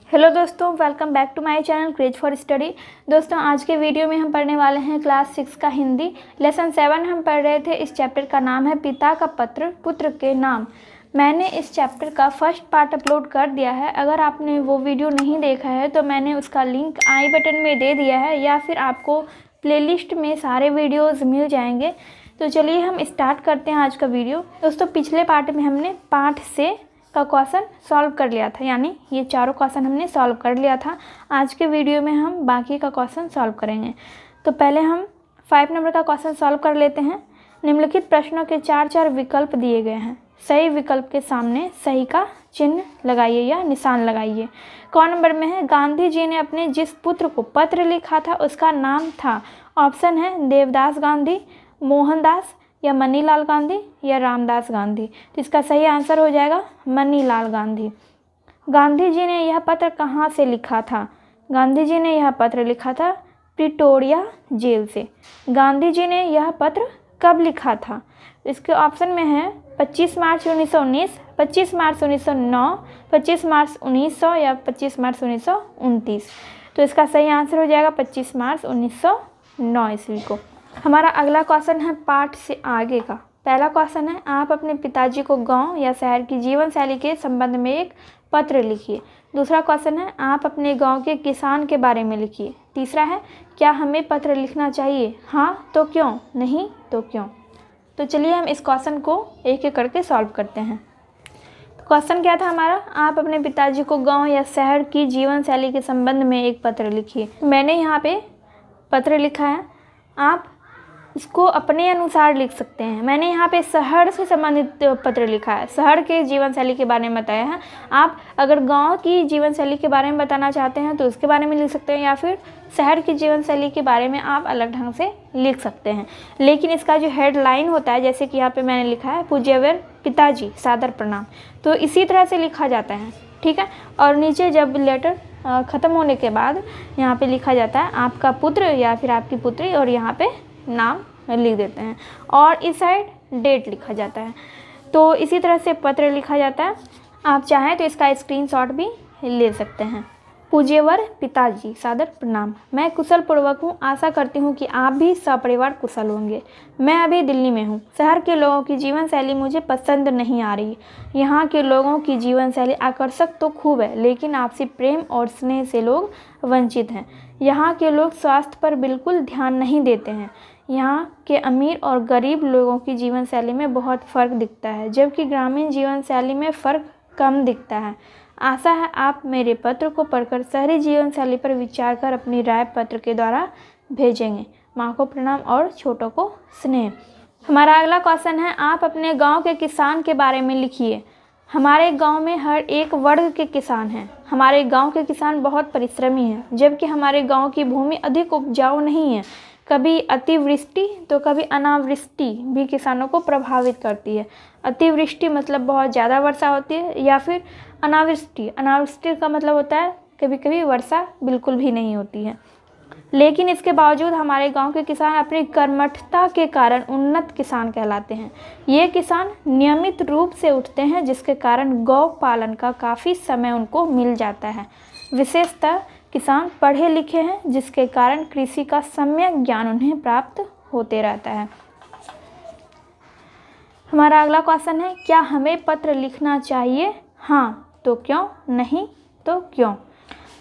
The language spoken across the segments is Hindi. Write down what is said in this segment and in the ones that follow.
हेलो दोस्तों, welcome back to my channel craze for study. दोस्तों, आज के वीडियो में हम पढ़ने वाले हैं क्लास 6 का हिंदी लेसन 7 हम पढ़ रहे थे। इस चैप्टर का नाम है पिता का पत्र पुत्र के नाम। मैंने इस चैप्टर का फर्स्ट पार्ट अपलोड कर दिया है। अगर आपने वो वीडियो नहीं देखा है तो मैंने उसका लिंक आई बटन में दे दिया है, या फिर आपको प्लेलिस्ट में सारे वीडियोज़ मिल जाएंगे। तो चलिए हम स्टार्ट करते हैं आज का वीडियो। दोस्तों, पिछले पार्ट में हमने पाठ से का क्वेश्चन सॉल्व कर लिया था, यानी ये चारों क्वेश्चन हमने सॉल्व कर लिया था। आज के वीडियो में हम बाकी का क्वेश्चन सॉल्व करेंगे। तो पहले हम 5 नंबर का क्वेश्चन सॉल्व कर लेते हैं। निम्नलिखित प्रश्नों के 4 विकल्प दिए गए हैं। सही विकल्प के सामने सही का चिन्ह लगाइए या निशान लगाइए। कौन नंबर में है? गांधी जी ने अपने जिस पुत्र को पत्र लिखा था उसका नाम था। ऑप्शन है देवदास गांधी, मोहनदास, या मनीलाल गांधी, या रामदास गांधी। तो इसका सही आंसर हो जाएगा मनीलाल गांधी। गांधी जी ने यह पत्र कहाँ से लिखा था? गांधी जी ने यह पत्र लिखा था प्रिटोरिया जेल से। गांधी जी ने यह पत्र कब लिखा था? इसके ऑप्शन में है 25 मार्च 1919, 25 मार्च 1909, 25 मार्च 1900 या 25 मार्च 1929। तो इसका सही आंसर हो जाएगा 25 मार्च 1909 ईस्वी को। हमारा अगला क्वेश्चन है पाठ से आगे का। पहला क्वेश्चन है, आप अपने पिताजी को गांव या शहर की जीवन शैली के संबंध में एक पत्र लिखिए। दूसरा क्वेश्चन है, आप अपने गांव के किसान के बारे में लिखिए। तीसरा है, क्या हमें पत्र लिखना चाहिए? हाँ तो क्यों, नहीं तो क्यों? तो चलिए हम इस क्वेश्चन को एक एक करके सॉल्व करते हैं। क्वेश्चन क्या था हमारा? आप अपने पिताजी को गाँव या शहर की जीवन शैली के संबंध में एक पत्र लिखिए। मैंने यहाँ पे पत्र लिखा है, आप इसको अपने अनुसार लिख सकते हैं। मैंने यहाँ पे शहर से संबंधित पत्र लिखा है, शहर के जीवन शैली के बारे में बताया है। आप अगर गांव की जीवन शैली के बारे में बताना चाहते हैं तो उसके बारे में लिख सकते हैं, या फिर शहर की जीवन शैली के बारे में आप अलग ढंग से लिख सकते हैं। लेकिन इसका जो हेडलाइन होता है, जैसे कि यहाँ पे मैंने लिखा है पूज्यवर पिताजी सादर प्रणाम, तो इसी तरह से लिखा जाता है, ठीक है। और नीचे जब लेटर ख़त्म होने के बाद यहाँ पे लिखा जाता है आपका पुत्र या फिर आपकी पुत्री, और यहाँ पे नाम लिख देते हैं, और इस साइड डेट लिखा जाता है। तो इसी तरह से पत्र लिखा जाता है। आप चाहें तो इसका स्क्रीनशॉट भी ले सकते हैं। पूज्यवर पिताजी सादर प्रणाम। मैं कुशल पूर्वक हूँ, आशा करती हूँ कि आप भी सपरिवार कुशल होंगे। मैं अभी दिल्ली में हूँ। शहर के लोगों की जीवन शैली मुझे पसंद नहीं आ रही। यहाँ के लोगों की जीवन शैली आकर्षक तो खूब है, लेकिन आपसी प्रेम और स्नेह से लोग वंचित हैं। यहाँ के लोग स्वास्थ्य पर बिल्कुल ध्यान नहीं देते हैं। यहाँ के अमीर और गरीब लोगों की जीवन शैली में बहुत फ़र्क दिखता है, जबकि ग्रामीण जीवन शैली में फ़र्क कम दिखता है। आशा है आप मेरे पत्र को पढ़कर शहरी जीवन शैली पर विचार कर अपनी राय पत्र के द्वारा भेजेंगे। माँ को प्रणाम और छोटों को स्नेह। हमारा अगला क्वेश्चन है, आप अपने गांव के किसान के बारे में लिखिए। हमारे गांव में हर एक वर्ग के किसान हैं। हमारे गांव के किसान बहुत परिश्रमी हैं, जबकि हमारे गांव की भूमि अधिक उपजाऊ नहीं है। कभी अतिवृष्टि तो कभी अनावृष्टि भी किसानों को प्रभावित करती है। अतिवृष्टि मतलब बहुत ज़्यादा वर्षा होती है, या फिर अनावृष्टि का मतलब होता है कभी कभी वर्षा बिल्कुल भी नहीं होती है। लेकिन इसके बावजूद हमारे गांव के किसान अपनी कर्मठता के कारण उन्नत किसान कहलाते हैं। ये किसान नियमित रूप से उठते हैं, जिसके कारण गौ पालन का काफ़ी समय उनको मिल जाता है। विशेषतः किसान पढ़े लिखे हैं, जिसके कारण कृषि का सम्यक ज्ञान उन्हें प्राप्त होते रहता है। हमारा अगला क्वेश्चन है, क्या हमें पत्र लिखना चाहिए? हाँ तो क्यों, नहीं तो क्यों?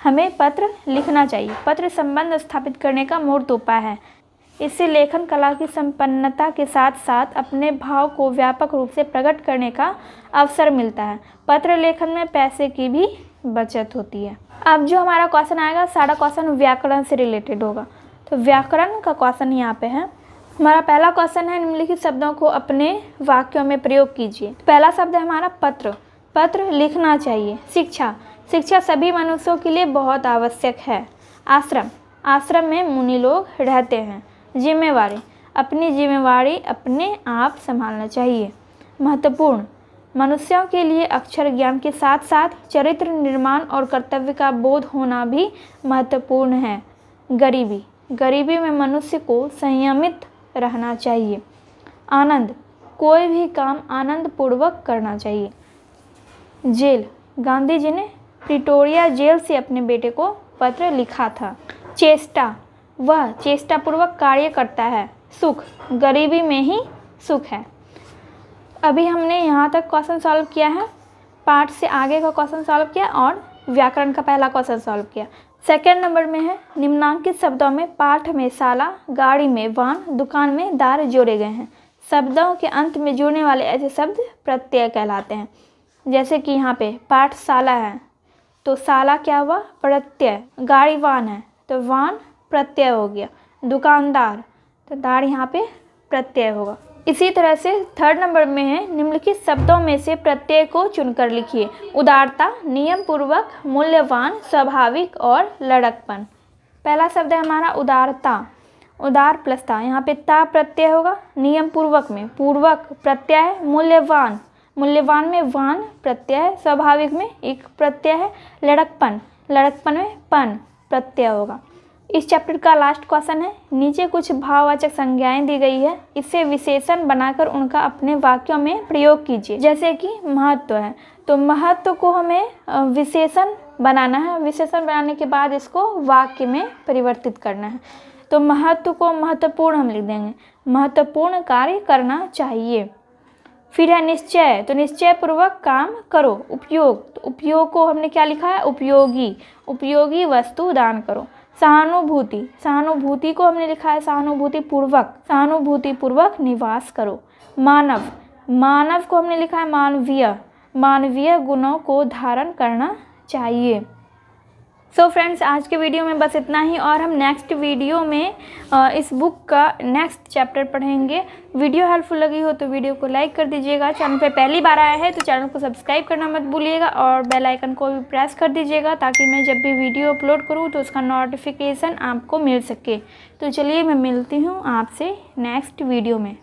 हमें पत्र लिखना चाहिए। पत्र संबंध स्थापित करने का मूर्त उपाय है। इससे लेखन कला की संपन्नता के साथ साथ अपने भाव को व्यापक रूप से प्रकट करने का अवसर मिलता है। पत्र लेखन में पैसे की भी बचत होती है। अब जो हमारा क्वेश्चन आएगा, सारा क्वेश्चन व्याकरण से रिलेटेड होगा। तो व्याकरण का क्वेश्चन यहाँ पे है। हमारा पहला क्वेश्चन है, निम्नलिखित शब्दों को अपने वाक्यों में प्रयोग कीजिए। पहला शब्द है हमारा पत्र। पत्र लिखना चाहिए। शिक्षा। शिक्षा सभी मनुष्यों के लिए बहुत आवश्यक है। आश्रम। आश्रम में मुनि लोग रहते हैं। जिम्मेवारी। अपनी जिम्मेवारी अपने आप संभालना चाहिए। महत्वपूर्ण। मनुष्यों के लिए अक्षर ज्ञान के साथ साथ चरित्र निर्माण और कर्तव्य का बोध होना भी महत्वपूर्ण है। गरीबी। गरीबी में मनुष्य को संयमित रहना चाहिए। आनंद। कोई भी काम आनंद पूर्वक करना चाहिए। जेल। गांधी जी ने प्रिटोरिया जेल से अपने बेटे को पत्र लिखा था। चेष्टा, वह चेष्टापूर्वक कार्य करता है। सुख, गरीबी में ही सुख है। अभी हमने यहाँ तक क्वेश्चन सॉल्व किया है, पाठ से आगे का क्वेश्चन सॉल्व किया और व्याकरण का पहला क्वेश्चन सॉल्व किया। सेकेंड नंबर में है निम्नांकित शब्दों में पाठ में शाला, गाड़ी में वाहन, दुकान में दार जोड़े गए हैं। शब्दों के अंत में जुड़ने वाले ऐसे शब्द प्रत्यय कहलाते हैं। जैसे कि यहाँ पे पाठशाला है तो शाला क्या हुआ, प्रत्यय। गाड़ी वाहन है तो वाहन प्रत्यय हो गया। दुकानदार तो दार यहाँ पे प्रत्यय होगा। इसी तरह से थर्ड नंबर में है निम्नलिखित शब्दों में से प्रत्यय को चुनकर लिखिए। उदारता, नियम पूर्वक, मूल्यवान, स्वाभाविक और लड़कपन। पहला शब्द है हमारा उदारता। उदार प्लस ता, यहाँ पे ता प्रत्यय होगा। नियम पूर्वक में पूर्वक प्रत्यय है। मूल्यवान, मूल्यवान में वान प्रत्यय है। स्वाभाविक में एक प्रत्यय है। लड़कपन, लड़कपन में पन प्रत्यय होगा। इस चैप्टर का लास्ट क्वेश्चन है, नीचे कुछ भाववाचक संज्ञाएं दी गई है, इससे विशेषण बनाकर उनका अपने वाक्यों में प्रयोग कीजिए। जैसे कि महत्व है तो महत्व को हमें विशेषण बनाना है। विशेषण बनाने के बाद इसको वाक्य में परिवर्तित करना है। तो महत्व को महत्वपूर्ण हम लिख देंगे, महत्वपूर्ण कार्य करना चाहिए। फिर है निश्चय, तो निश्चय पूर्वक काम करो। उपयोग, तो उपयोग को हमने क्या लिखा है, उपयोगी। उपयोगी वस्तु दान करो। सहानुभूति, सहानुभूति को हमने लिखा है सहानुभूति पूर्वक। सहानुभूति पूर्वक निवास करो। मानव, मानव को हमने लिखा है मानवीय। मानवीय गुणों को धारण करना चाहिए। सो फ्रेंड्स, आज के वीडियो में बस इतना ही और हम नेक्स्ट वीडियो में इस बुक का नेक्स्ट चैप्टर पढ़ेंगे। वीडियो हेल्पफुल लगी हो तो वीडियो को लाइक कर दीजिएगा। चैनल पे पहली बार आया है तो चैनल को सब्सक्राइब करना मत भूलिएगा और बेल आइकन को भी प्रेस कर दीजिएगा ताकि मैं जब भी वीडियो अपलोड करूँ तो उसका नोटिफिकेशन आपको मिल सके। तो चलिए मैं मिलती हूँ आपसे नेक्स्ट वीडियो में।